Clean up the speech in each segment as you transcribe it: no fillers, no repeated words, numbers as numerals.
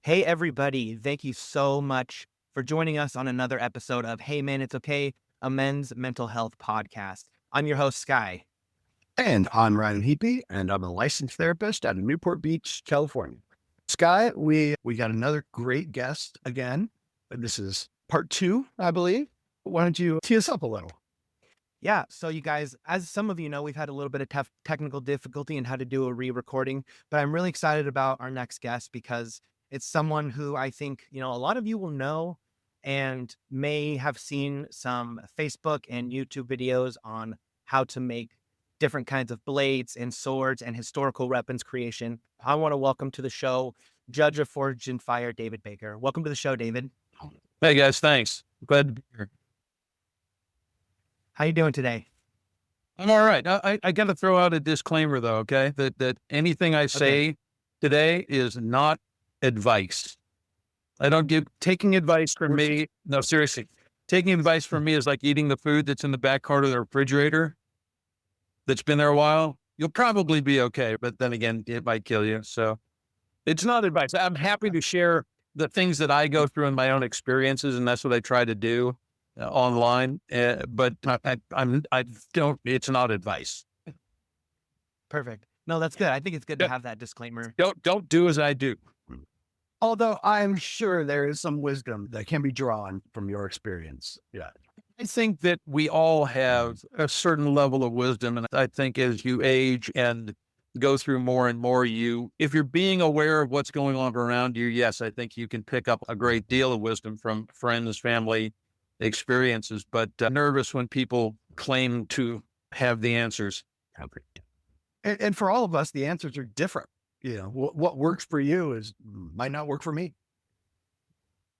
Hey, everybody. Thank you so much for joining us on another episode of Hey Man, It's Okay, a men's mental health podcast. I'm your host, Sky. And I'm Ryan Heapy, and I'm a licensed therapist out of Newport Beach, California. Sky, we got another great guest again. This is part two, I believe. Why don't you tee us up a little? Yeah, so you guys, as some of you know, we've had a little bit of technical difficulty in how to do a re-recording, but I'm really excited about our next guest because it's someone who I think, a lot of you will know and may have seen some Facebook and YouTube videos on how to make different kinds of blades and swords and historical weapons creation. I want to welcome to the show Judge of Forge and Fire, David Baker. Welcome to the show, David. Hey guys, thanks. Glad to be here. How you doing today? I'm all right. I got to throw out a disclaimer though, okay? That anything I say today is not advice. I don't give taking advice from me. No, seriously, taking advice from me is like eating the food that's in the back part of the refrigerator that's been there a while. You'll probably be okay, but then again, it might kill you. So it's not advice. I'm happy to share the things that I go through in my own experiences, and that's what I try to do online. But I don't. It's not advice. Perfect. No, that's good. I think it's good to have that disclaimer. Don't do as I do. Although I'm sure there is some wisdom that can be drawn from your experience. Yeah. I think that we all have a certain level of wisdom, and I think as you age and go through more and more, if you're being aware of what's going on around you, yes, I think you can pick up a great deal of wisdom from friends, family, experiences, but nervous when people claim to have the answers. And for all of us, the answers are different. What works for you might not work for me.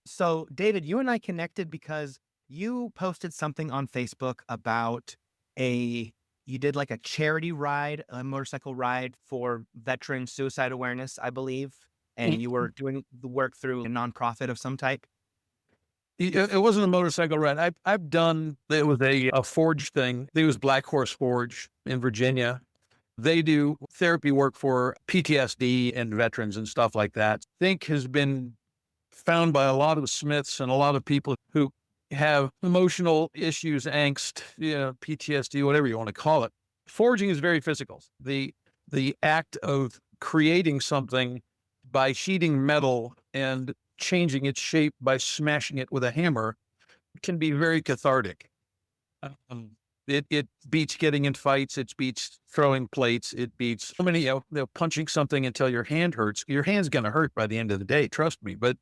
So, David, you and I connected because you posted something on Facebook about you did like a charity ride, a motorcycle ride for veteran suicide awareness, I believe. And you were doing the work through a nonprofit of some type. It wasn't a motorcycle ride. I've done, it was a forge thing. It was Black Horse Forge in Virginia. They do therapy work for PTSD and veterans and stuff like that. I think has been found by a lot of smiths and a lot of people who have emotional issues, angst, PTSD, whatever you want to call it. Forging is very physical. The act of creating something by sheeting metal and changing its shape by smashing it with a hammer can be very cathartic. It beats getting in fights. It beats throwing plates. It beats so many, punching something until your hand hurts. Your hand's going to hurt by the end of the day, trust me, but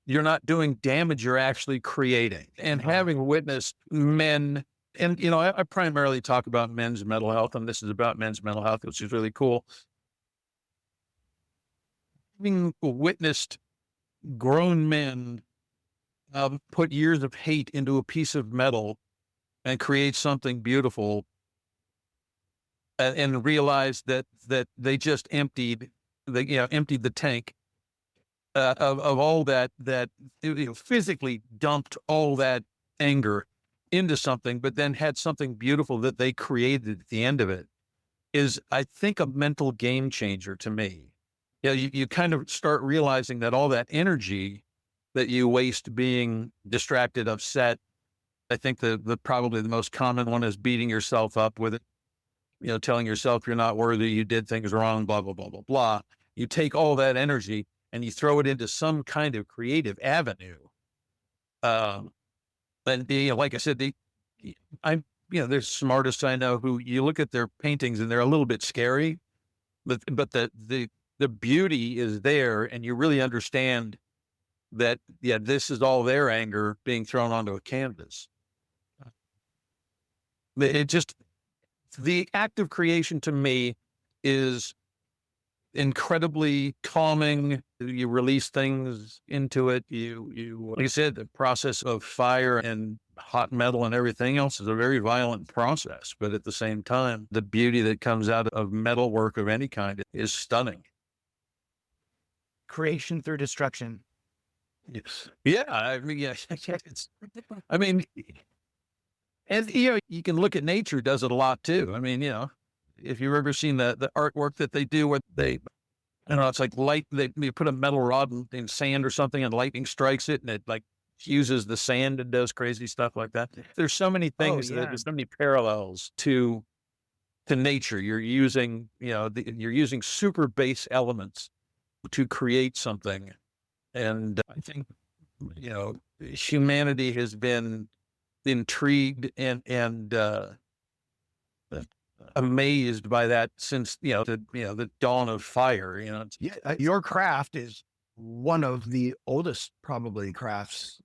you're not doing damage. You're actually creating. And having witnessed men, and, I primarily talk about men's mental health, and this is about men's mental health, which is really cool. Having witnessed grown men put years of hate into a piece of metal and create something beautiful, and realize that they just emptied the tank of all that physically dumped all that anger into something, but then had something beautiful that they created at the end of it is, I think, a mental game changer to me. You kind of start realizing that all that energy that you waste being distracted, upset. I think the probably the most common one is beating yourself up with it, telling yourself you're not worthy, you did things wrong, blah, blah, blah, blah, blah. You take all that energy and you throw it into some kind of creative avenue. And like I said, there's some artists I know who you look at their paintings and they're a little bit scary, but the beauty is there, and you really understand that, this is all their anger being thrown onto a canvas. The act of creation to me is incredibly calming. You release things into it. Like I said, the process of fire and hot metal and everything else is a very violent process, but at the same time, the beauty that comes out of metal work of any kind is stunning. Creation through destruction. Yes. Yeah. And you can look at nature does it a lot too. If you've ever seen the artwork that they do where I don't know, it's like light, you put a metal rod in sand or something and lightning strikes it and it like fuses the sand and does crazy stuff like that. There's so many Oh things yeah. there's so many parallels to nature. You're using, you're using super base elements to create something. And I think, humanity has been intrigued and amazed by that since, the dawn of fire, Yeah, your craft is one of the oldest probably crafts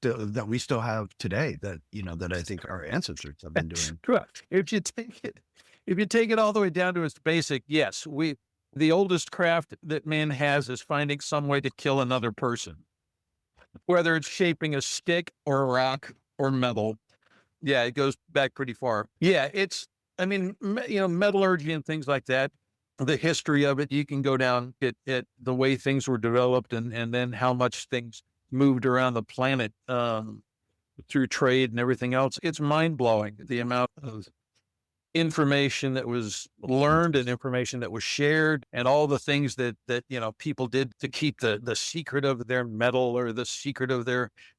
that we still have today that, that I think our ancestors have been doing. correct. If you take it all the way down to its basic, yes, the oldest craft that man has is finding some way to kill another person, whether it's shaping a stick or a rock or metal. Yeah, it goes back pretty far. Yeah, metallurgy and things like that. The history of it, you can go down at the way things were developed and then how much things moved around the planet through trade and everything else. It's mind blowing the amount of information that was learned and information that was shared and all the things that people did to keep the secret of their metal or the secret of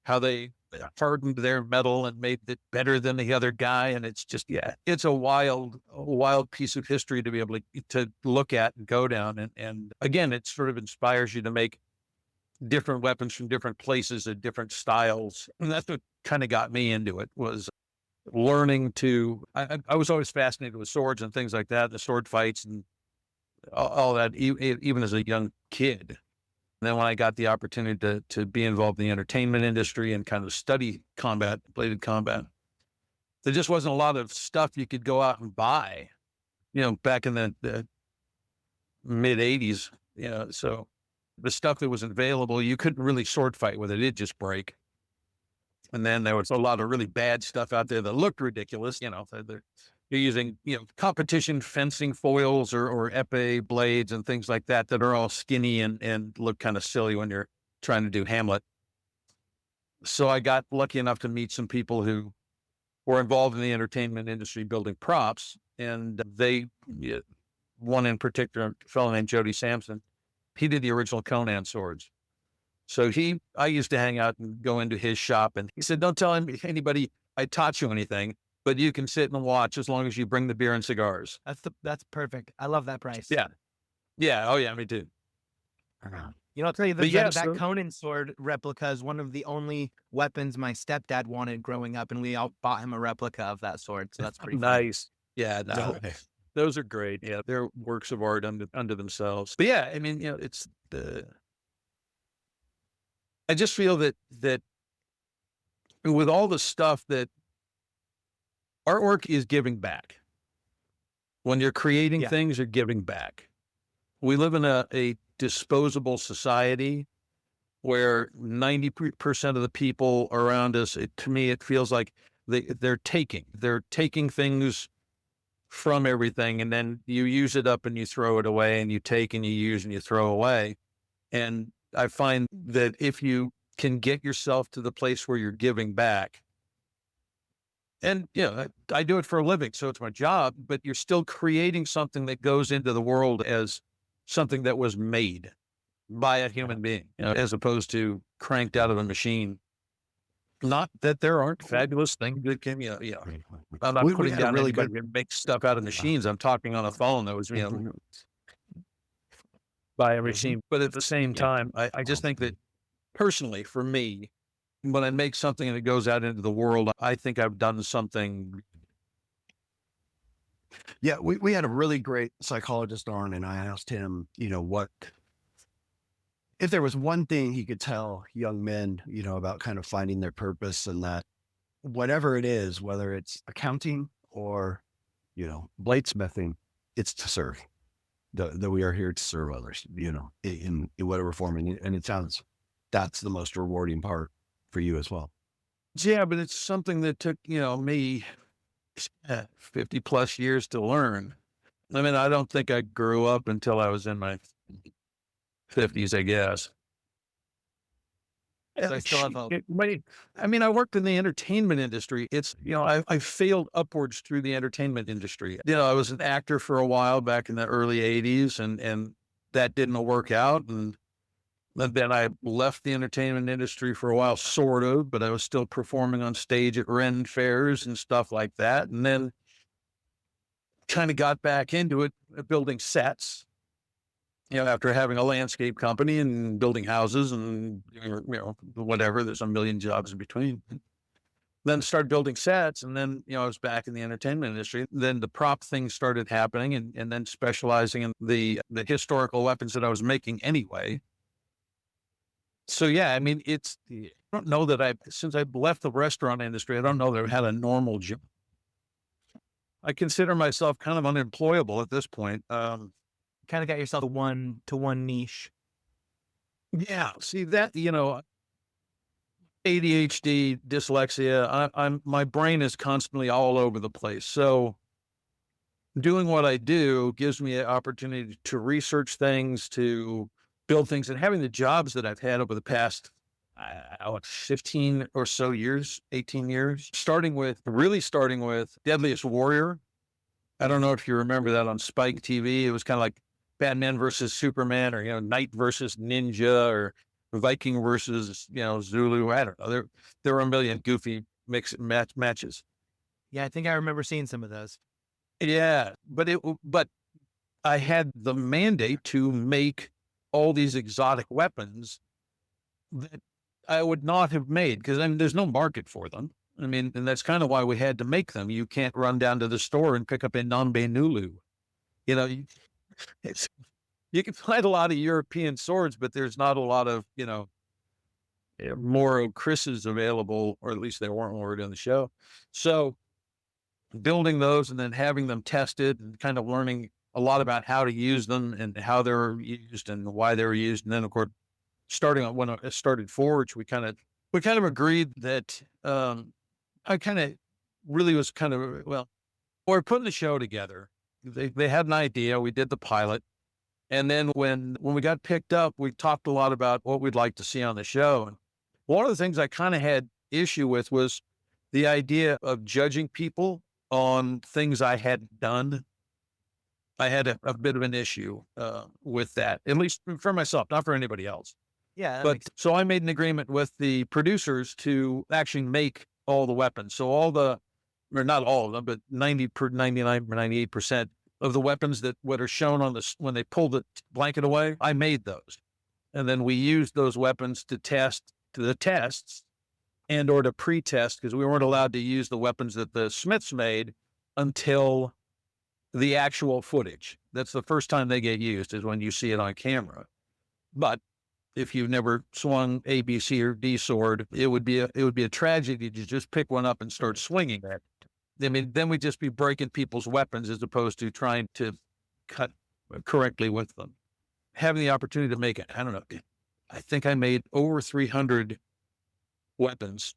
how they hardened their metal and made it better than the other guy. And it's just, yeah, it's a wild piece of history to be able to look at and go down. And again, it sort of inspires you to make different weapons from different places and different styles. And that's what kind of got me into it, was learning I was always fascinated with swords and things like that, the sword fights and all that, even as a young kid. And then when I got the opportunity to be involved in the entertainment industry and kind of study bladed combat, there just wasn't a lot of stuff you could go out and buy, back in the mid 80s, so the stuff that was available, you couldn't really sword fight with it. It'd just break. And then there was a lot of really bad stuff out there that looked ridiculous. You're using, competition fencing foils or epee blades and things like that are all skinny and look kind of silly when you're trying to do Hamlet. So I got lucky enough to meet some people who were involved in the entertainment industry building props. And one in particular, a fellow named Jody Sampson, he did the original Conan swords. So I used to hang out and go into his shop, and he said, "Don't tell anybody I taught you anything, but you can sit and watch as long as you bring the beer and cigars." That's perfect. I love that price. Yeah. Yeah. Oh yeah, me too. I'll tell you But yeah, that Conan sword replica is one of the only weapons my stepdad wanted growing up, and we all bought him a replica of that sword. So that's pretty nice. Yeah, no, those are great. Yeah, they're works of art unto themselves. But yeah, it's I just feel that with all the stuff that artwork is giving back. When you're creating things, you're giving back. We live in a disposable society where 90% of the people around us, to me, it feels like they're taking things from everything, and then you use it up and you throw it away, and you take and you use and you throw away. And I find that if you can get yourself to the place where you're giving back, and I do it for a living, so it's my job, but you're still creating something that goes into the world as something that was made by a human being, as opposed to cranked out of a machine. Not that there aren't fabulous things that can, I'm not putting down really anybody who makes stuff out of machines. I'm talking on a phone that was, by a machine. But at the same time, I just think that personally, for me, when I make something and it goes out into the world, I think I've done something. Yeah, we had a really great psychologist on, and I asked him, what if there was one thing he could tell young men, about kind of finding their purpose, and that whatever it is, whether it's accounting or, bladesmithing, it's to serve. That we are here to serve others, in whatever form. And it sounds that's the most rewarding part for you as well. Yeah, but it's something that took, me 50 plus years to learn. I don't think I grew up until I was in my 50s, I guess. So I still have hope. I worked in the entertainment industry. It's, I failed upwards through the entertainment industry. I was an actor for a while back in the early 80s and that didn't work out. And then I left the entertainment industry for a while, sort of, but I was still performing on stage at Ren fairs and stuff like that. And then kind of got back into it, building sets, after having a landscape company and building houses and, whatever, there's a million jobs in between. Then started building sets. And then, I was back in the entertainment industry. Then the prop thing started happening, and then specializing in the historical weapons that I was making anyway. So, yeah, I mean, I don't know that since I left the restaurant industry, I don't know that I've had a normal job. I consider myself kind of unemployable at this point. Kind of got yourself a one-to-one niche. Yeah, see that, ADHD, dyslexia, my brain is constantly all over the place. So doing what I do gives me an opportunity to research things, to build things, and having the jobs that I've had over the past 15 or so years, 18 years, starting with Deadliest Warrior. I don't know if you remember that on Spike TV. It was kind of like Batman versus Superman, or, Knight versus Ninja, or Viking versus, Zulu. I don't know. There were a million goofy matches. Yeah, I think I remember seeing some of those. Yeah, but I had the mandate to make all these exotic weapons that I would not have made, because there's no market for them. I mean, and that's kind of why we had to make them. You can't run down to the store and pick up a Nambe Nulu. You can find a lot of European swords, but there's not a lot of, Moro Chris's available, or at least they weren't when we were doing the show. So building those and then having them tested and kind of learning a lot about how to use them and how they're used and why they were used. And then, of course, when I started Forge, we kind of agreed that I kind of really was we're putting the show together. They had an idea. We did the pilot. And then when we got picked up, we talked a lot about what we'd like to see on the show. And one of the things I kind of had issue with was the idea of judging people on things I hadn't done. I had a bit of an issue with that, at least for myself, not for anybody else. Yeah. But so I made an agreement with the producers to actually make all the weapons. So or not all of them, but 99 or 98% of the weapons that what are shown on when they pull the blanket away, I made those. And then we used those weapons to the tests or to pre-test, because we weren't allowed to use the weapons that the Smiths made until the actual footage. That's the first time they get used, is when you see it on camera. But if you've never swung A, B, C, or D sword, it would be a tragedy to just pick one up and start swinging it. I mean, then we'd just be breaking people's weapons as opposed to trying to cut correctly with them. Having the opportunity to make it, I don't know, I think I made over 300 weapons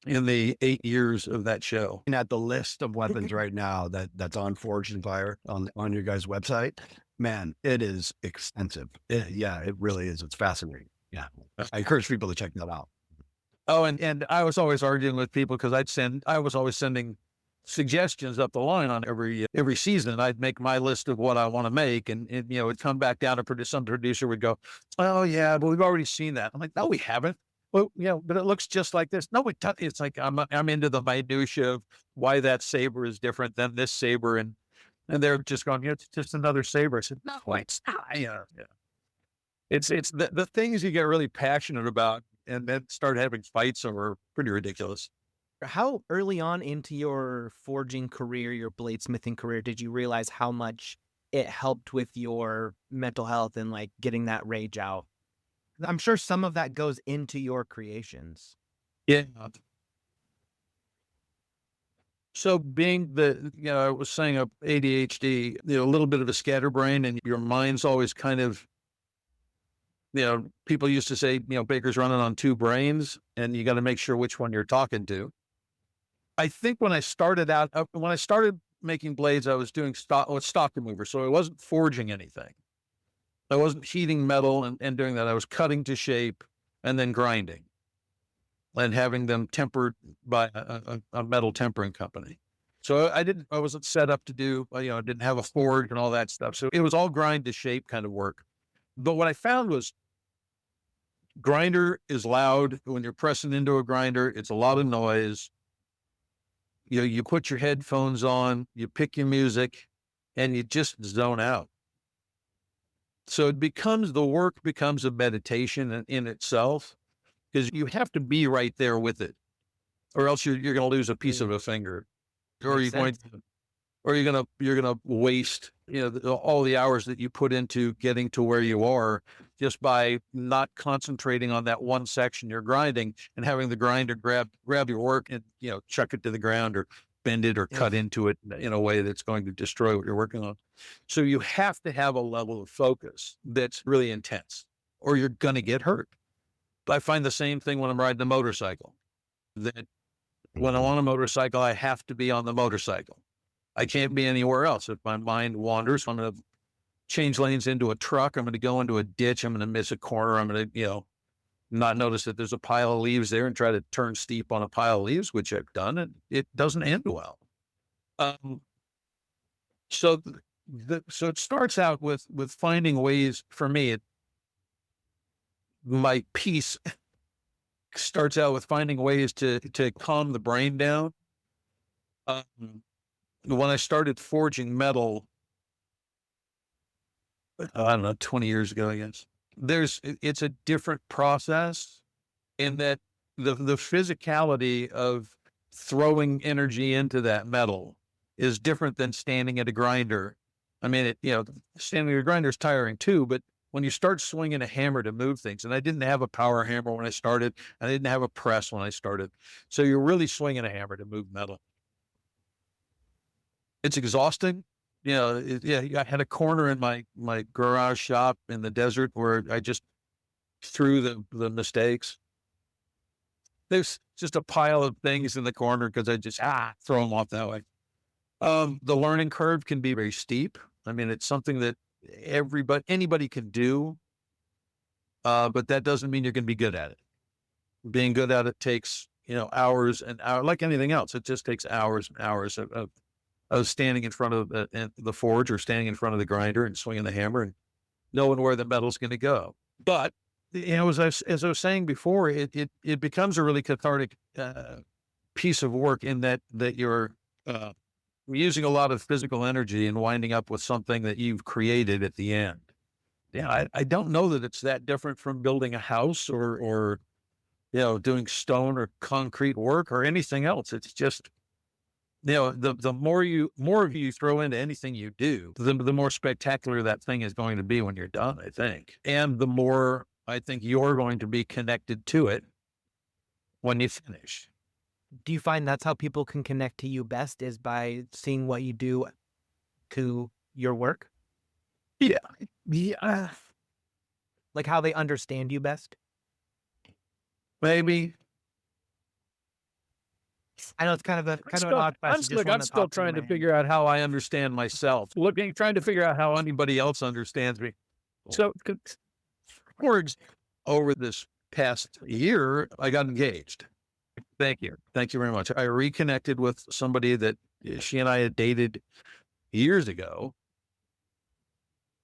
in the 8 years of that show. And at the list of weapons right now that's on Forged and Fire on your guys' website, man, it is extensive. It really is. It's fascinating. Yeah. I encourage people to check that out. Oh, and I was always arguing with people, because I was always sending suggestions up the line on every season. I'd make my list of what I want to make, and it'd come back down to some producer would go, "Oh yeah, but we've already seen that." I'm like, "No, we haven't." Well, but it looks just like this. No, it's like I'm into the minutia of why that saber is different than this saber, and they're just going, "It's just another saber." I said, "No, it's not." Yeah. It's the things you get really passionate about, and then start having fights over, pretty ridiculous. How early on into your forging career, your bladesmithing career, did you realize how much it helped with your mental health and like getting that rage out? I'm sure some of that goes into your creations. Yeah. So being I was saying ADHD, a little bit of a scatterbrain, and your mind's always kind of, people used to say, Baker's running on two brains, and you got to make sure which one you're talking to. I think when I started making blades, I was doing stock remover. So I wasn't forging anything. I wasn't heating metal and doing that. I was cutting to shape and then grinding and having them tempered by a metal tempering company. So I wasn't set up to do, I didn't have a forge and all that stuff. So it was all grind to shape kind of work. But what I found was grinder is loud. When you're pressing into a grinder, it's a lot of noise. You put your headphones on, you pick your music, and you just zone out. So the work becomes a meditation in itself, because you have to be right there with it, or else you're going to lose a piece of a finger, or Makes sense. you're going to waste, all the hours that you put into getting to where you are, just by not concentrating on that one section you're grinding, and having the grinder grab your work and, chuck it to the ground, or bend it, or cut Ugh. into it in a way that's going to destroy what you're working on. So you have to have a level of focus that's really intense, or you're going to get hurt. I find the same thing when I'm riding a motorcycle, that when I'm on a motorcycle, I have to be on the motorcycle. I can't be anywhere else. If my mind wanders, I'm going to change lanes into a truck. I'm going to go into a ditch. I'm going to miss a corner. I'm going to, not notice that there's a pile of leaves there, and try to turn steep on a pile of leaves, which I've done, and it doesn't end well. So so it starts out with finding ways. For me, my peace starts out with finding ways to calm the brain down. When I started forging metal, I don't know, 20 years ago, I guess, it's a different process, in that the physicality of throwing energy into that metal is different than standing at a grinder. I mean, standing at a grinder is tiring too, but when you start swinging a hammer to move things, and I didn't have a power hammer when I started, I didn't have a press when I started. So you're really swinging a hammer to move metal. It's exhausting. I had a corner in my garage shop in the desert where I just threw the mistakes. There's just a pile of things in the corner because I just throw them off that way. The learning curve can be very steep. I mean, it's something that anybody can do, but that doesn't mean you're going to be good at it. Being good at it takes, hours and hours, like anything else. It just takes hours and hours of standing in front of the forge, or standing in front of the grinder and swinging the hammer and knowing where the metal's going to go. But, as I was saying before, it becomes a really cathartic piece of work, in that you're using a lot of physical energy and winding up with something that you've created at the end. Yeah, I don't know that it's that different from building a house, or doing stone or concrete work or anything else. It's just, the more of you throw into anything you do, the more spectacular that thing is going to be when you're done, I think. And the more I think you're going to be connected to it when you finish. Do you find that's how people can connect to you best, is by seeing what you do to your work? Yeah. Yeah. Like how they understand you best? Maybe. I know it's kind of an odd question. Just one I'm that still popped into trying my to head. figure out how I understand myself. Trying to figure out how anybody else understands me. So, for example, over this past year, I got engaged. Thank you. Thank you very much. I reconnected with somebody that she and I had dated years ago.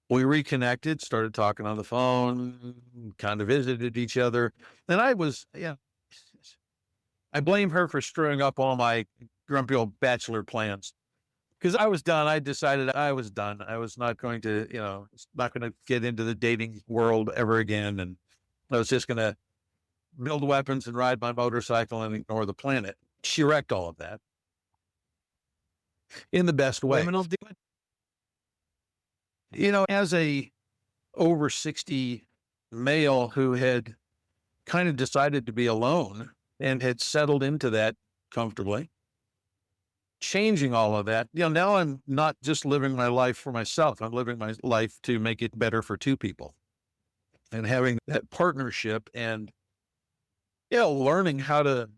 We reconnected, started talking on the phone, kind of visited each other. And I blame her for screwing up all my grumpy old bachelor plans, because I was done. I decided I was done. I was not going to, not going to get into the dating world ever again. And I was just going to build weapons and ride my motorcycle and ignore the planet. She wrecked all of that in the best way. Women will do it. As a over 60 male who had kind of decided to be alone and had settled into that comfortably, changing all of that, now I'm not just living my life for myself. I'm living my life to make it better for two people, and having that partnership, and, learning how to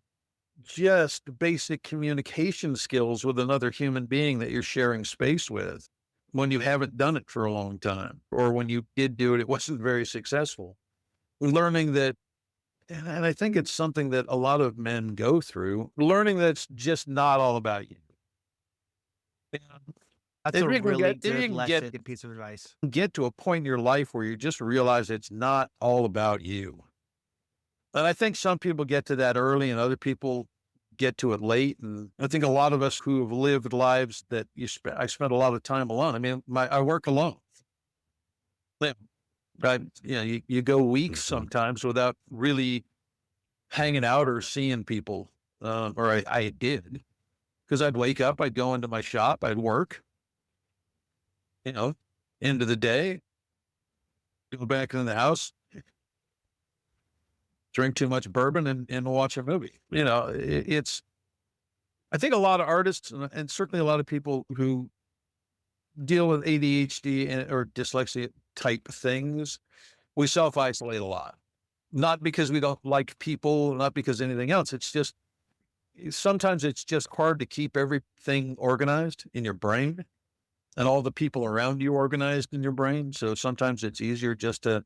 just basic communication skills with another human being that you're sharing space with, when you haven't done it for a long time, or when you did do it, it wasn't very successful. Learning that, and I think it's something that a lot of men go through, learning that it's just not all about you. That's If a you can really get, if you good can lesson, good piece of advice. get to a point in your life where you just realize it's not all about you. And I think some people get to that early and other people get to it late. And I think a lot of us who have lived lives that I spent a lot of time alone. I mean, I work alone. Yeah, you go weeks Mhm. sometimes without really hanging out or seeing people. Or I did, because I'd wake up, I'd go into my shop, I'd work, you know, into the day, go back in the house, drink too much bourbon and watch a movie. I think a lot of artists and certainly a lot of people who deal with ADHD or dyslexia type things, we self isolate a lot. Not because we don't like people, not because anything else. It's just sometimes it's just hard to keep everything organized in your brain and all the people around you organized in your brain. So sometimes it's easier just to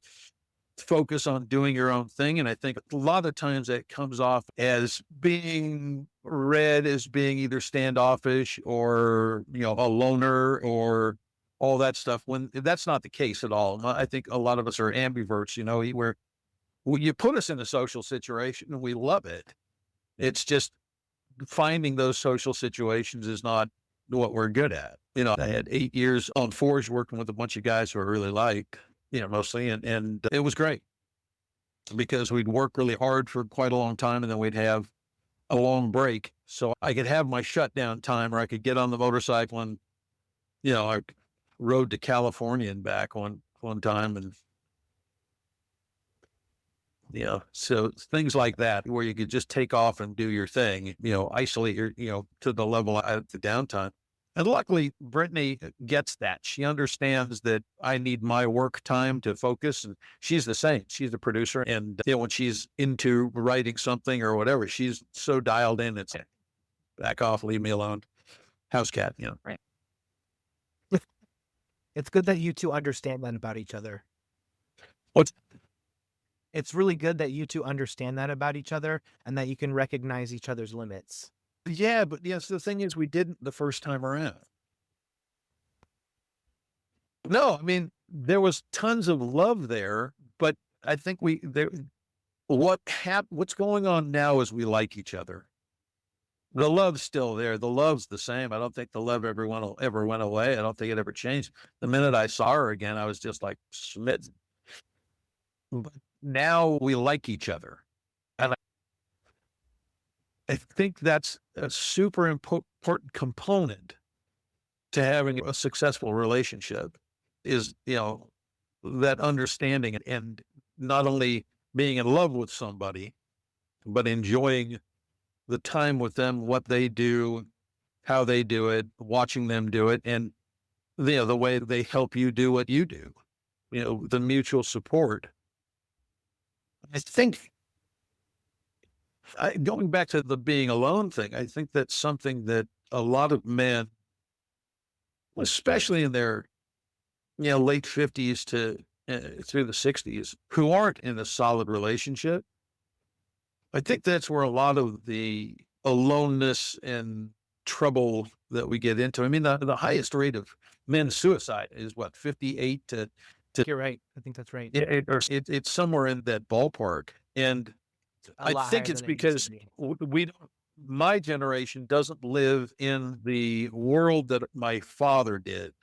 focus on doing your own thing. And I think a lot of times that comes off as being read as being either standoffish or, a loner or all that stuff, when that's not the case at all. I think a lot of us are ambiverts, where you put us in a social situation and we love it. It's just finding those social situations is not what we're good at. I had 8 years on Forge working with a bunch of guys who I really liked, mostly. And it was great because we'd work really hard for quite a long time and then we'd have a long break. So I could have my shutdown time or I could get on the motorcycle and, I rode to California and back one time. And, so things like that where you could just take off and do your thing, isolate your, to the level at the downtime. And luckily, Brittany gets that. She understands that I need my work time to focus. And she's the same. She's a producer. And when she's into writing something or whatever, she's so dialed in. It's back off, leave me alone. House cat, Right. It's good that you two understand that about each other. What's It's really good that you two understand that about each other and that you can recognize each other's limits. Yeah, but yes, the thing is, we didn't the first time around. No, I mean, there was tons of love there, but I think what's going on now is we like each other. The love's still there. The love's the same. I don't think the love ever went away. I don't think it ever changed. The minute I saw her again, I was just like smitten. But now we like each other. And I think that's a super important component to having a successful relationship is, that understanding and not only being in love with somebody, but enjoying the time with them, what they do, how they do it, watching them do it, and the way they help you do what you do, the mutual support. I think going back to the being alone thing, I think that's something that a lot of men, especially in their late 50s to through the 60s, who aren't in a solid relationship. I think that's where a lot of the aloneness and trouble that we get into. I mean, the highest rate of men's suicide is what, 58 to You're right. I think that's right. it's somewhere in that ballpark. And A I lot think higher it's than it used because to be. we don't, my generation doesn't live in the world that my father did,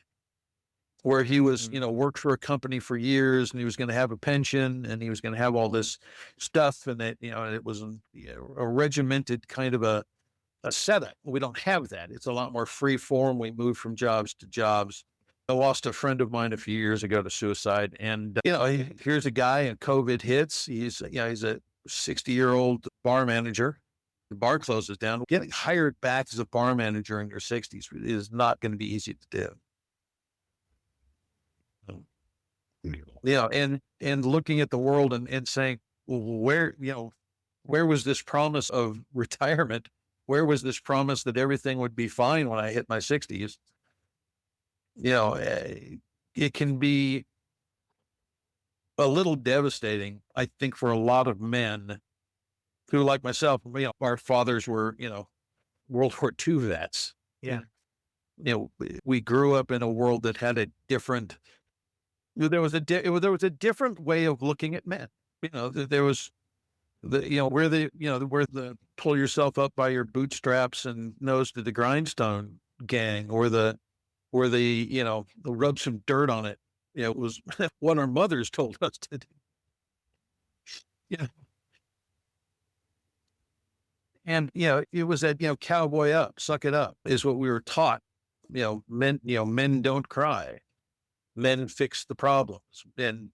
where he was, Mhm. worked for a company for years and he was going to have a pension and he was going to have all this stuff. And that, it was a regimented kind of a setup. We don't have that. It's a lot more free form. We move from jobs to jobs. I lost a friend of mine a few years ago to suicide. And, here's a guy and COVID hits. He's a 60-year-old bar manager. The bar closes down. Getting hired back as a bar manager in your 60s is not going to be easy to do. And looking at the world and saying, well, where was this promise of retirement? Where was this promise that everything would be fine when I hit my 60s? It can be a little devastating, I think, for a lot of men who, like myself, our fathers were, World War II vets. Yeah. we grew up in a world that had a different, there was a different way of looking at men. There was where the pull yourself up by your bootstraps and nose to the grindstone gang, or the rub some dirt on it. It was what our mothers told us to do. Yeah. And, it was that, cowboy up, suck it up is what we were taught. Men don't cry. Men fix the problems. And,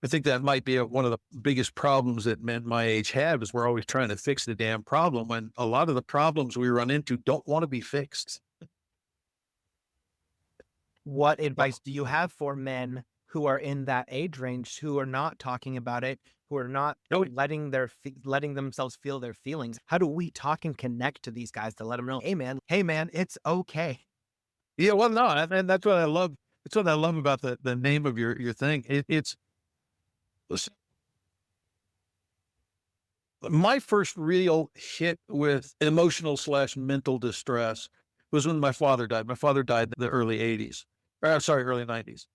I think that might be one of the biggest problems that men my age have, is we're always trying to fix the damn problem when a lot of the problems we run into don't want to be fixed. What advice do you have for men who are in that age range, who are not talking about it, who are not No, letting themselves feel their feelings? How do we talk and connect to these guys to let them know, hey man, it's okay. yeah, well, no, and that's what I love. That's what I love about the name of your thing. It's listen, my first real hit with emotional / mental distress was when my father died. My father died in the early 80s. Sorry, early 90s.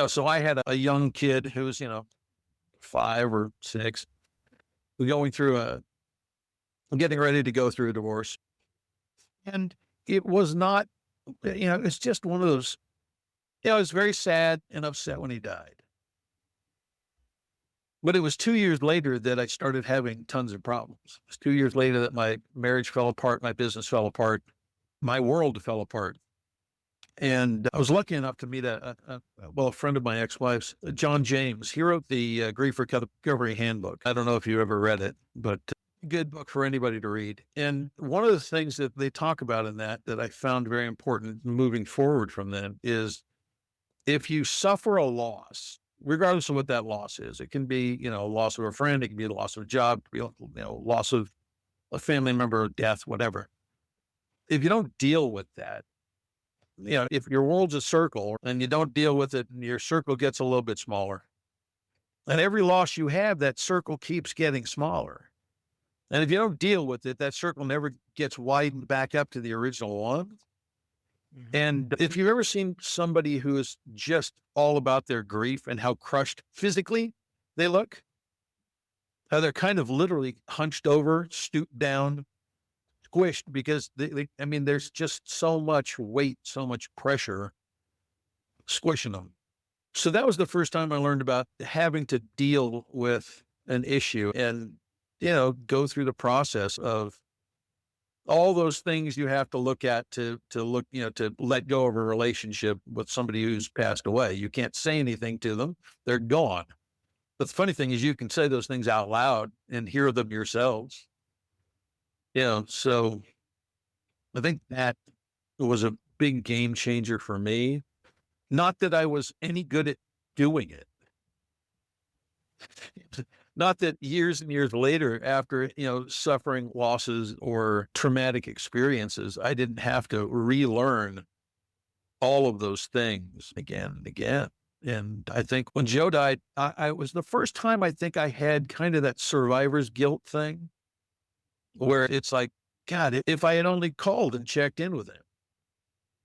So I had a young kid who was, 5 or 6, going through getting ready to go through a divorce. And it was not, it's just one of those, I was very sad and upset when he died. But it was 2 years later that I started having tons of problems. It was 2 years later that my marriage fell apart, my business fell apart, my world fell apart. And I was lucky enough to meet a friend of my ex-wife's, John James. He wrote the Grief Recovery Handbook. I don't know if you ever read it, but good book for anybody to read. And one of the things that they talk about in that I found very important moving forward from them is, if you suffer a loss, regardless of what that loss is, it can be, a loss of a friend, it can be a loss of a job, it can be, loss of a family member, death, whatever. If you don't deal with that, if your world's a circle and you don't deal with it, and your circle gets a little bit smaller, and every loss you have, that circle keeps getting smaller. And if you don't deal with it, that circle never gets widened back up to the original one. And if you've ever seen somebody who is just all about their grief and how crushed physically they look, how they're kind of literally hunched over, stooped down, squished, because there's just so much weight, so much pressure squishing them. So that was the first time I learned about having to deal with an issue and, go through the process of all those things you have to look at to let go of a relationship with somebody who's passed away. You can't say anything to them. They're gone. But the funny thing is, you can say those things out loud and hear them yourselves. So I think that was a big game changer for me. Not that I was any good at doing it. Not that years and years later, after, suffering losses or traumatic experiences, I didn't have to relearn all of those things again and again. And I think when Joe died, I was the first time I think I had kind of that survivor's guilt thing, where it's like, God, if I had only called and checked in with him,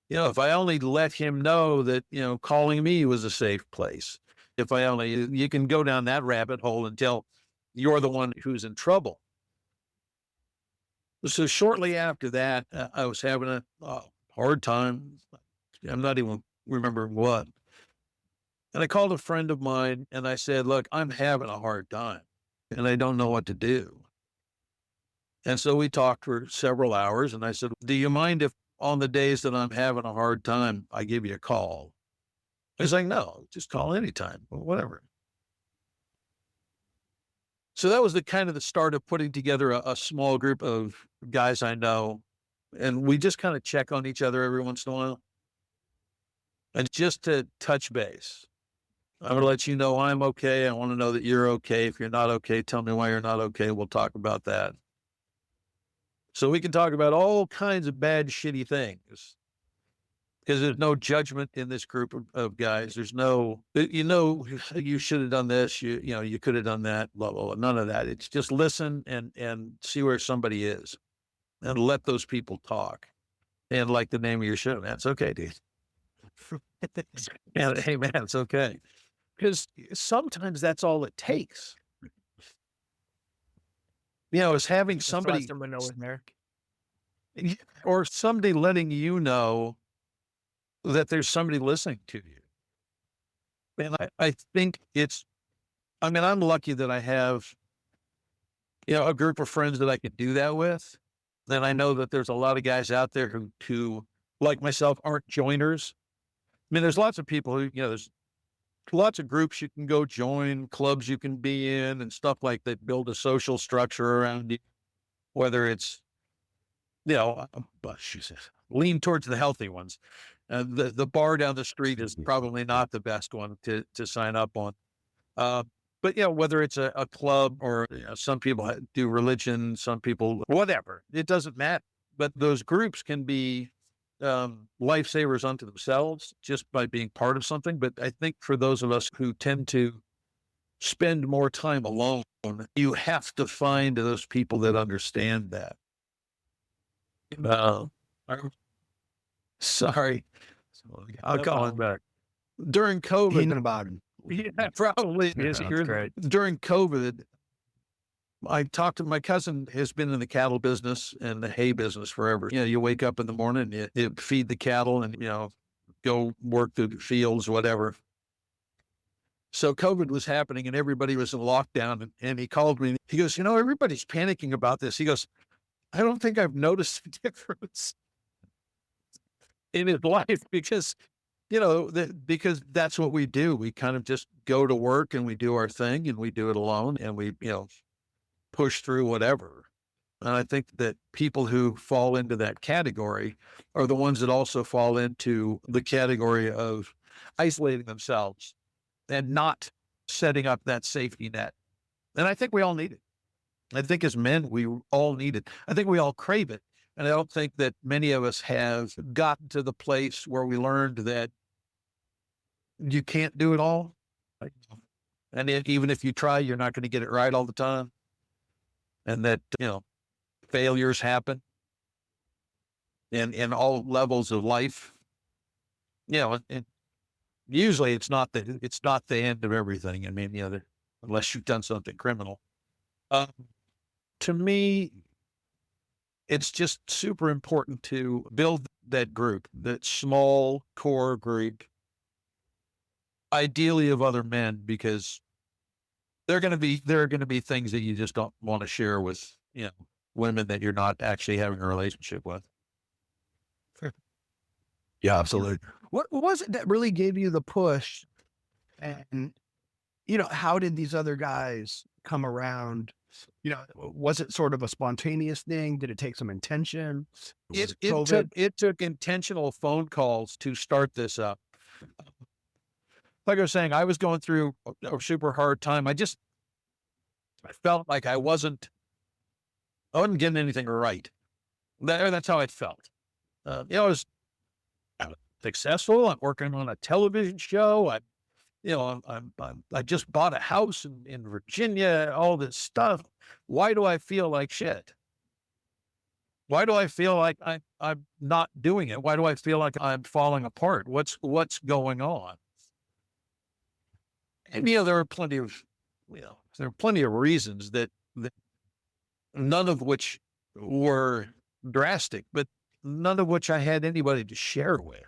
if I only let him know that, calling me was a safe place. If I only, you can go down that rabbit hole until you're the one who's in trouble. So shortly after that, I was having a hard time. I'm not even remembering what. And I called a friend of mine and I said, look, I'm having a hard time and I don't know what to do. And so we talked for several hours and I said, do you mind if on the days that I'm having a hard time, I give you a call? He's like, no, just call anytime, whatever. So that was the start of putting together a small group of guys I know. And we just kind of check on each other every once in a while. And just to touch base, I'm going to let you know I'm okay. I want to know that you're okay. If you're not okay, tell me why you're not okay. We'll talk about that. So we can talk about all kinds of bad, shitty things. Because there's no judgment in this group of guys. There's no, you should have done this, you could have done that, blah, blah, blah. None of that. It's just listen and see where somebody is and let those people talk. and like the name of your show. That's okay, dude. And hey, man, it's okay. Because sometimes that's all it takes. Is having Just to let somebody someone know in there. or somebody letting you know that there's somebody listening to you. And I think I'm lucky that I have, a group of friends that I can do that with. Then I know that there's a lot of guys out there who like myself, aren't joiners. I mean, there's lots of people who, there's lots of groups you can go join, clubs you can be in, and stuff like that. Build a social structure around you, whether it's, lean towards the healthy ones. The bar down the street is probably not the best one to sign up on. But whether it's a club or some people do religion, some people, whatever, it doesn't matter. But those groups can be lifesavers unto themselves just by being part of something. But I think for those of us who tend to spend more time alone, you have to find those people that understand that. I'm sorry. I'll call him back. During COVID, Thinking about it. yeah, probably Yeah, is that's here. great. During COVID, I talked to my cousin, has been in the cattle business and the hay business forever. You wake up in the morning, you feed the cattle and, go work the fields, whatever. So COVID was happening and everybody was in lockdown. And he called me. He goes, everybody's panicking about this. He goes, I don't think I've noticed a difference in his life because, because that's what we do. We kind of just go to work and we do our thing and we do it alone and we, push through whatever. And I think that people who fall into that category are the ones that also fall into the category of isolating themselves and not setting up that safety net. And I think we all need it. I think as men, we all need it. I think we all crave it. And I don't think that many of us have gotten to the place where we learned that you can't do it all. And even if you try, you're not going to get it right all the time. And that, failures happen in all levels of life. And usually it's not the end of everything. I mean, unless you've done something criminal. To me, it's just super important to build that group, that small core group, ideally of other men, because there are going to be things that you just don't want to share with, women that you're not actually having a relationship with. Yeah, absolutely. What was it that really gave you the push? And, how did these other guys come around? Was it sort of a spontaneous thing? Did it take some intention? Was it COVID? It took intentional phone calls to start this up. Like I was saying, I was going through a super hard time. I felt like I wasn't getting anything right. That's how I felt. I was successful. I'm working on a television show. I just bought a house in Virginia, all this stuff. Why do I feel like shit? Why do I feel like I'm not doing it? Why do I feel like I'm falling apart? What's going on? And, there are plenty of reasons that none of which were drastic, but none of which I had anybody to share with.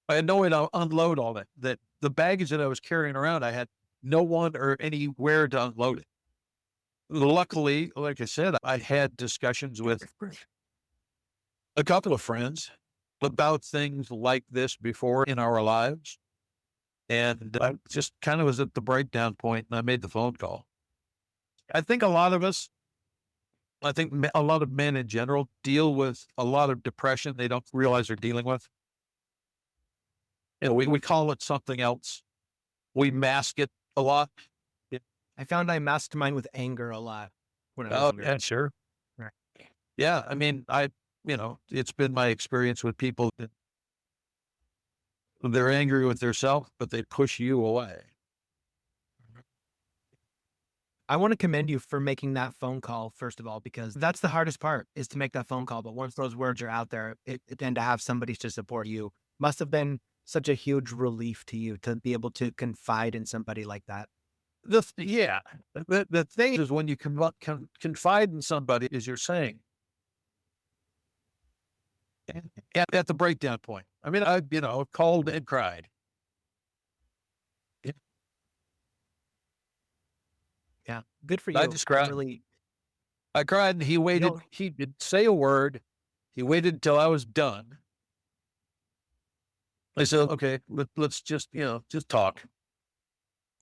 I had no way to unload all that the baggage that I was carrying around, I had no one or anywhere to unload it. Luckily, like I said, I had discussions with a couple of friends about things like this before in our lives. And I just kind of was at the breakdown point and I made the phone call. I think a lot of men in general deal with a lot of depression they don't realize they're dealing with. We call it something else. We mask it a lot. I found I masked mine with anger a lot when I was younger. Yeah, sure. Right. Yeah. I mean, it's been my experience with people that they're angry with themselves, but they push you away. I want to commend you for making that phone call, first of all, because that's the hardest part is to make that phone call. But once those words are out there, and to have somebody to support you must have been such a huge relief to you to be able to confide in somebody like that. Yeah, the thing is when you confide in somebody, as you're saying, at the breakdown point. I mean, I called and cried. Yeah, Yeah. Good for I you. just I'm cried. really, I cried, and he you waited. know, He didn't say a word. He waited until I was done. I said, "Okay, let's just just talk."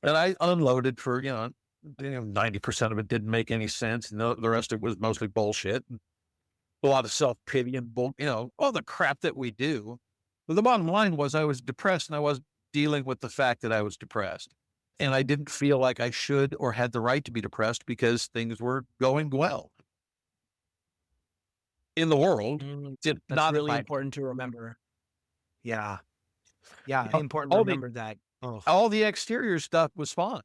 And I unloaded for 90% of it didn't make any sense, and the rest of it was mostly bullshit. A lot of self pity and all the crap that we do. But the bottom line was I was depressed, and I was dealing with the fact that I was depressed, and I didn't feel like I should or had the right to be depressed because things were going well in the world, did that's not in really my important to remember. Yeah. Yeah. uh, Important to all the remember that. Oh, all the exterior stuff was fine.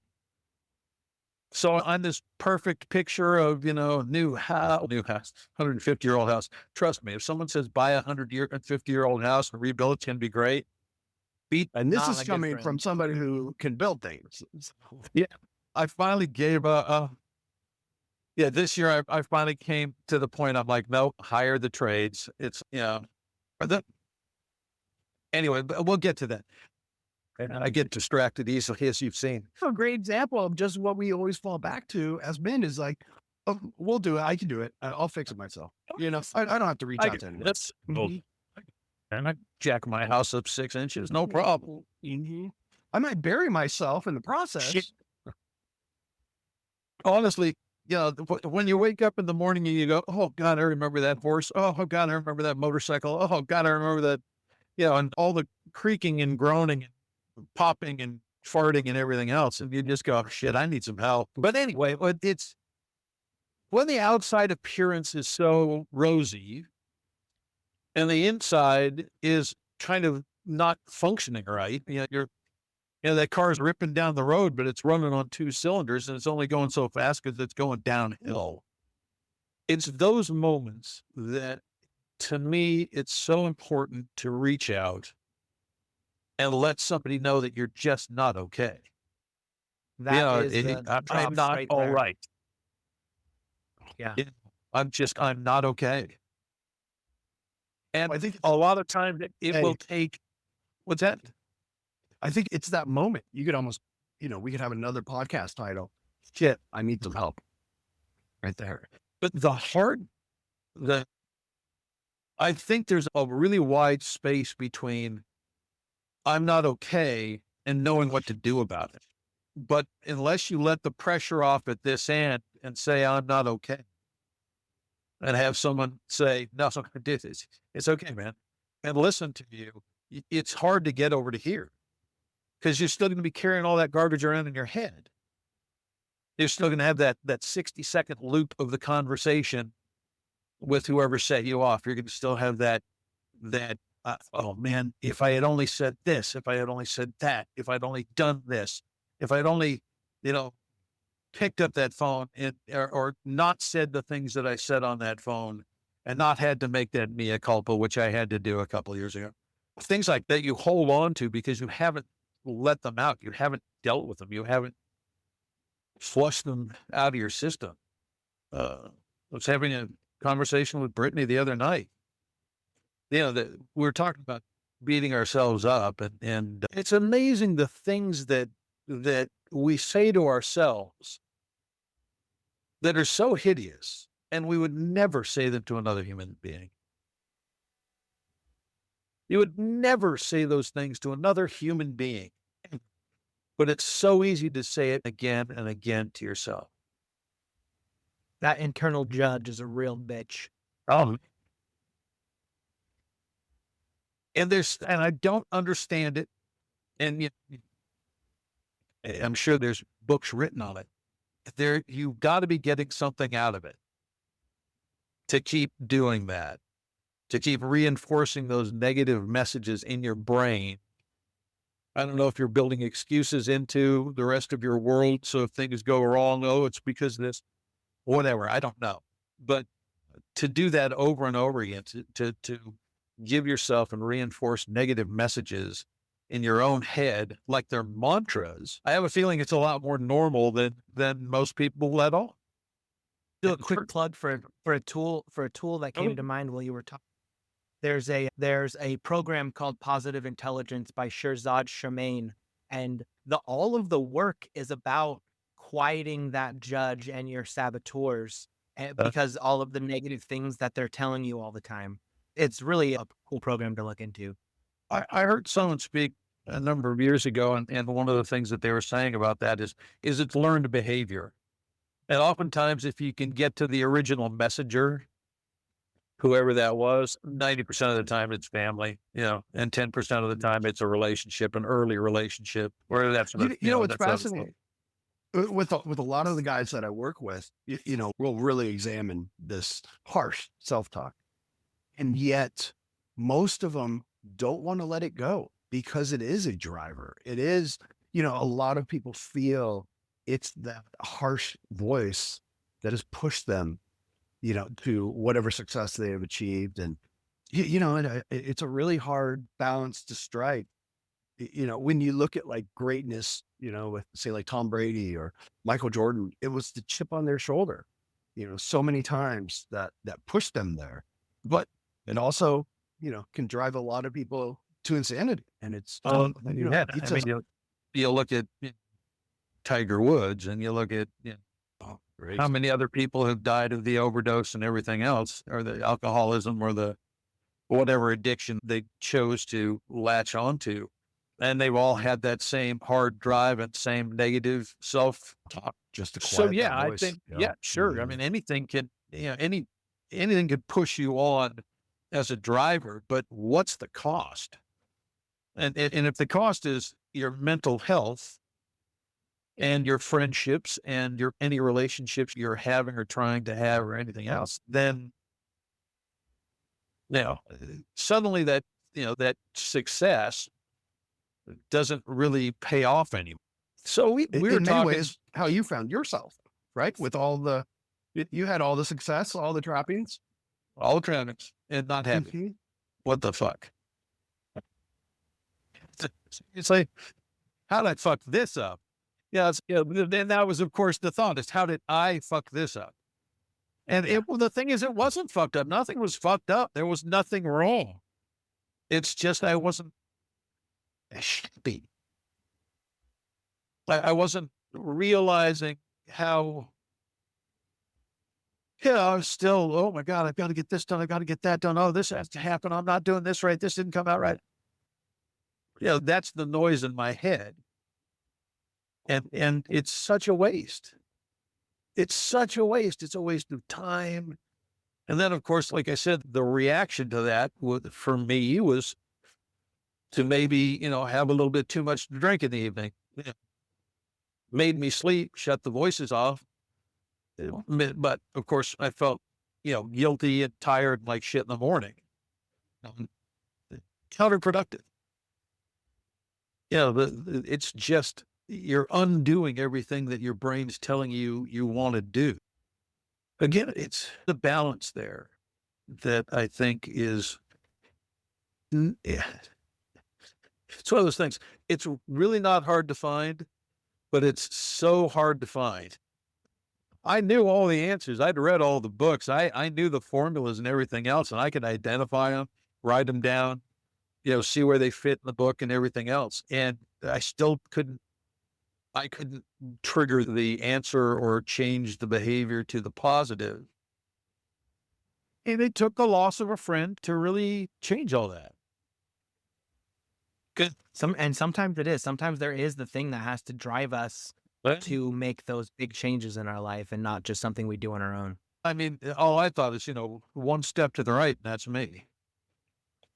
So I'm this perfect picture of, new house, 150-year-old house. Trust me, if someone says buy a 150-year-old house and rebuild, it's going to be great. Beat, And this not is a good coming from friend. somebody who can build things. yeah, I finally gave yeah, this year I finally came to the point. I'm like, no, hire the trades. It's, but anyway, but we'll get to that. And I get distracted easily, as you've seen. A great example of just what we always fall back to as men is like, oh, we'll do it. I can do it. I'll fix it myself. I don't have to reach I out get to anyone. this. And I jack my house up 6 inches, no problem. Mhm. I might bury myself in the Shit. process. Honestly, when you wake up in the morning and you go, "Oh God, I remember that horse. Oh God, I remember that motorcycle. Oh God, I remember that." And all the creaking and groaning and popping and farting and everything else, and you just go, "Shit, I need some help." But anyway, it's when the outside appearance is so rosy and the inside is kind of not functioning right. That car's ripping down the road, but it's running on two cylinders and it's only going so fast because it's going downhill. It's those moments that, to me, it's so important to reach out and let somebody know that you're just not okay. That is the I'm drops not right all there. right. Yeah. Yeah, I'm not okay. And I think a lot of times it will hey, take, what's that? I think it's that moment. You could almost, we could have another podcast title. Shit, I need some help. Right there. But the I think there's a really wide space between I'm not okay and knowing what to do about it. But unless you let the pressure off at this end and say, I'm not okay, and have someone say, no, it's okay, man, and listen to you, it's hard to get over to here because you're still going to be carrying all that garbage around in your head. You're still going to have that 60-second loop of the conversation with whoever set you off. You're going to still have that oh man, if I had only said this, if I had only said that, if I'd only done this, if I'd only, you know, picked up that phone or not said the things that I said on that phone and not had to make that mea culpa, which I had to do a couple of years ago. Things like that you hold on to because you haven't let them out. You haven't dealt with them. You haven't flushed them out of your system. I was having a conversation with Brittany the other night. We were talking about beating ourselves up, and it's amazing the things that we say to ourselves that are so hideous, and we would never say them to another human being. You would never say those things to another human being, but it's so easy to say it again and again to yourself. That internal judge is a real bitch. Oh, and I don't understand it, and I'm sure there's books written on it. You've got to be getting something out of it to keep doing that, to keep reinforcing those negative messages in your brain I don't know if you're building excuses into the rest of your world. So if things go wrong, oh, it's because of this, whatever. I don't know. But to do that over and over again, to give yourself and reinforce negative messages in your own head like they're mantras, I have a feeling it's a lot more normal than most people let on. Do a quick plug for a tool that came to mind while you were talking. There's a program called Positive Intelligence by Shirzad Chamine, and all of the work is about quieting that judge and your saboteurs, because all of the negative things that they're telling you all the time. It's really a cool program to look into. I heard someone speak a number of years ago, and one of the things that they were saying about that is it's learned behavior. And oftentimes, if you can get to the original messenger, whoever that was, 90% of the time it's family, and 10% of the time it's a relationship, an early relationship, whether that's You know what's fascinating with a lot of the guys that I work with, we'll really examine this harsh self-talk, and yet most of them don't want to let it go because it is a driver. It is, a lot of people feel it's that harsh voice that has pushed them, to whatever success they have achieved. And, it's a really hard balance to strike. When you look at like greatness, with say like Tom Brady or Michael Jordan, it was the chip on their shoulder, so many times that pushed them there. But it also, can drive a lot of people to insanity. And it's, yeah, I mean, you look at Tiger Woods, and you look at how many other people have died of the overdose and everything else, or the alcoholism, or the whatever addiction they chose to latch onto. And they've all had that same hard drive and same negative self-talk. Just to quiet So that yeah, I voice. think, sure. I mean, anything can, anything could push you on as a driver, but what's the cost? And if the cost is your mental health and your friendships and any relationships you're having or trying to have or anything else, then suddenly that success doesn't really pay off anymore. So we were in many talking ways how you found yourself, right? With all you had all the success, all the trappings. all the trappings and not happy. Mhm. What the fuck? It's like, how did I fuck this up? Then that was, of course, the thought is, how did I fuck this up? And the thing is, it wasn't fucked up. Nothing was fucked up. There was nothing wrong. It's just I wasn't happy. I wasn't realizing how, I was still, oh my God, I've got to get this done. I've got to get that done. Oh, this has to happen. I'm not doing this right. This didn't come out right. That's the noise in my head. And it's such a waste. It's such a waste. It's a waste of time. And then, of course, like I said, the reaction to that for me was to maybe, have a little bit too much to drink in the evening. Made me sleep, shut the voices off. But of course, I felt, guilty and tired like shit in the morning. Counterproductive. It's just, you're undoing everything that your brain's telling you want to do. Again, it's the balance there that I think is, it's one of those things. It's really not hard to find, but it's so hard to find. I knew all the answers. I'd read all the books. I knew the formulas and everything else, and I could identify them, write them down, see where they fit in the book and everything else. And I still couldn't trigger the answer or change the behavior to the positive. And it took the loss of a friend to really change all that. Good. Sometimes it is. Sometimes there is the thing that has to drive us to make those big changes in our life, and not just something we do on our own. I mean, all I thought is, one step to the right, and that's me.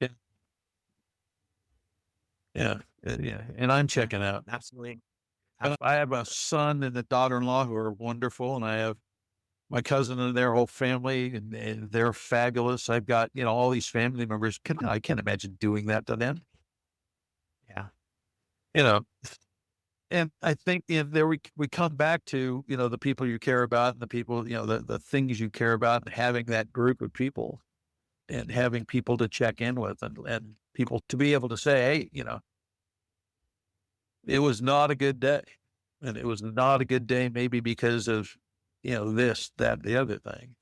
Yeah. Yeah. Yeah. And I'm checking out. Absolutely. I have a son and a daughter-in-law who are wonderful, and I have my cousin and their whole family, and they're fabulous. I've got, all these family members. I can't imagine doing that to them. Yeah. you know, and I think there we come back to, the people you care about and the people, the things you care about, and having that group of people and having people to check in with, and people to be able to say, hey, it was not a good day. And it was not a good day, maybe because of, this, that, the other thing.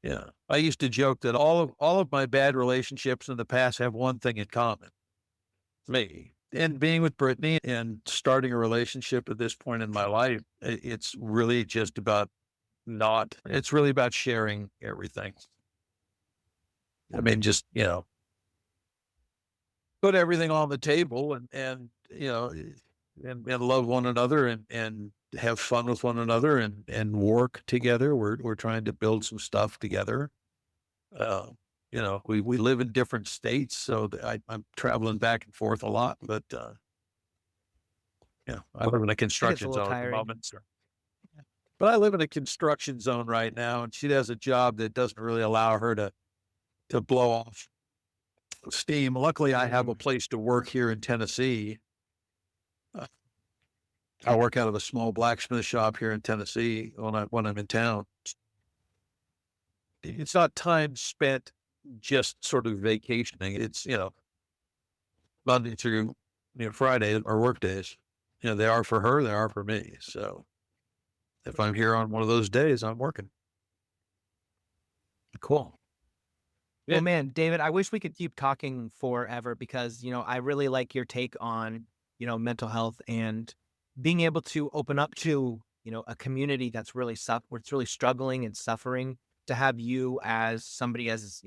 Yeah. I used to joke that all of my bad relationships in the past have one thing in common. Me. And being with Brittany and starting a relationship at this point in my life, it's really just about it's really about sharing everything. I mean, just, put everything on the table and love one another and have fun with one another and work together. We're trying to build some stuff together. Uh, we live in different states, so I'm traveling back and forth a lot, but, I live in a It gets a construction little zone at the tiring. moment. But I live in a construction zone right now, and she does a job that doesn't really allow her to blow off steam. Luckily, I have a place to work here in Tennessee. Uh, I work out of a small blacksmith shop here in Tennessee when I'm in town. It's not time spent just sort of vacationing. It's, Monday through, Friday are work days. They are for her, they are for me. So if I'm here on one of those days, I'm working. Cool. Yeah. Well, man, David, I wish we could keep talking forever because, I really like your take on, mental health and being able to open up to, a community that's really where it's really struggling and suffering, to have you as somebody as,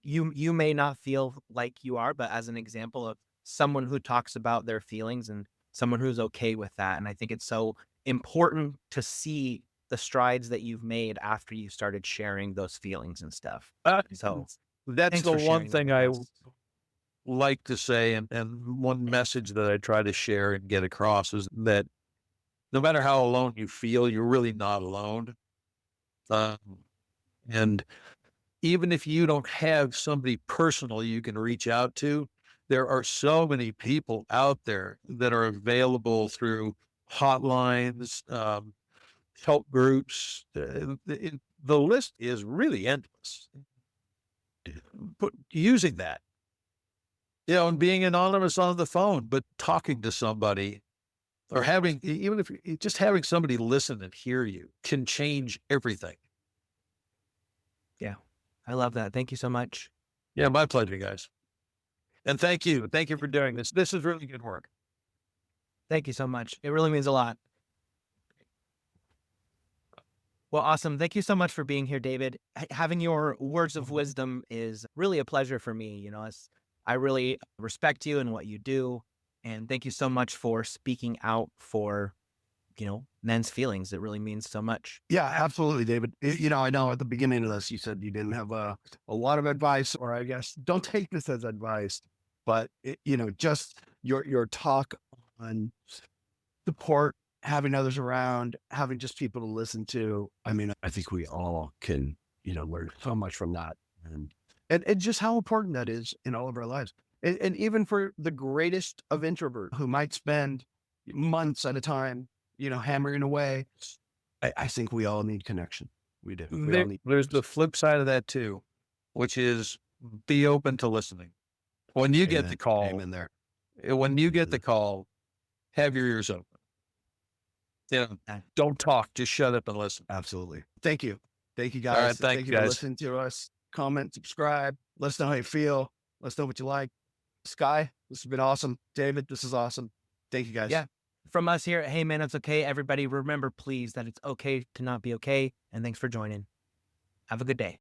you may not feel like you are, but as an example of someone who talks about their feelings and someone who's okay with that. And I think it's so important to see the strides that you've made after you started sharing those feelings and stuff. Uh, So that's thanks the for one sharing that thing with I us. like to say, and one message that I try to share and get across is that no matter how alone you feel, you're really not alone. Um, and even if you don't have somebody personal you can reach out to, there are so many people out there that are available through hotlines, help groups. The list is really endless. Using that, and being anonymous on the phone, but talking to somebody or having, even if just having somebody listen and hear you can change everything. Yeah. I love that. Thank you so much. Yeah, my pleasure, guys. And thank you. Thank you for doing this. This is really good work. Thank you so much. It really means a lot. Well, awesome. Thank you so much for being here, David. Having your words of wisdom is really a pleasure for me. I really respect you and what you do. And thank you so much for speaking out for, men's feelings. It really means so much. Yeah, absolutely, David. I know at the beginning of this, you said you didn't have a lot of advice, or I guess don't take this as advice, but just your talk on support, having others around, having just people to listen to. I mean, I think we all can, learn so much from that, and just how important that is in all of our lives. And even for the greatest of introverts who might spend months at a time, hammering away, I think we all need connection. We do. We all need. There's the flip side of that too, which is be open to listening. When you get the call, Amen there. when you get the call, have your ears open. Don't talk, just shut up and listen. Absolutely. Thank you. Thank you, All guys. right, thank Thank you, you for guys. listening to us. Comment, subscribe. Let us know how you feel. Let us know what you like. Sky, this has been awesome. David, this is awesome. Thank you, guys. Yeah. From us here at Hey Man, It's Okay. Everybody remember, please, that it's okay to not be okay. And thanks for joining. Have a good day.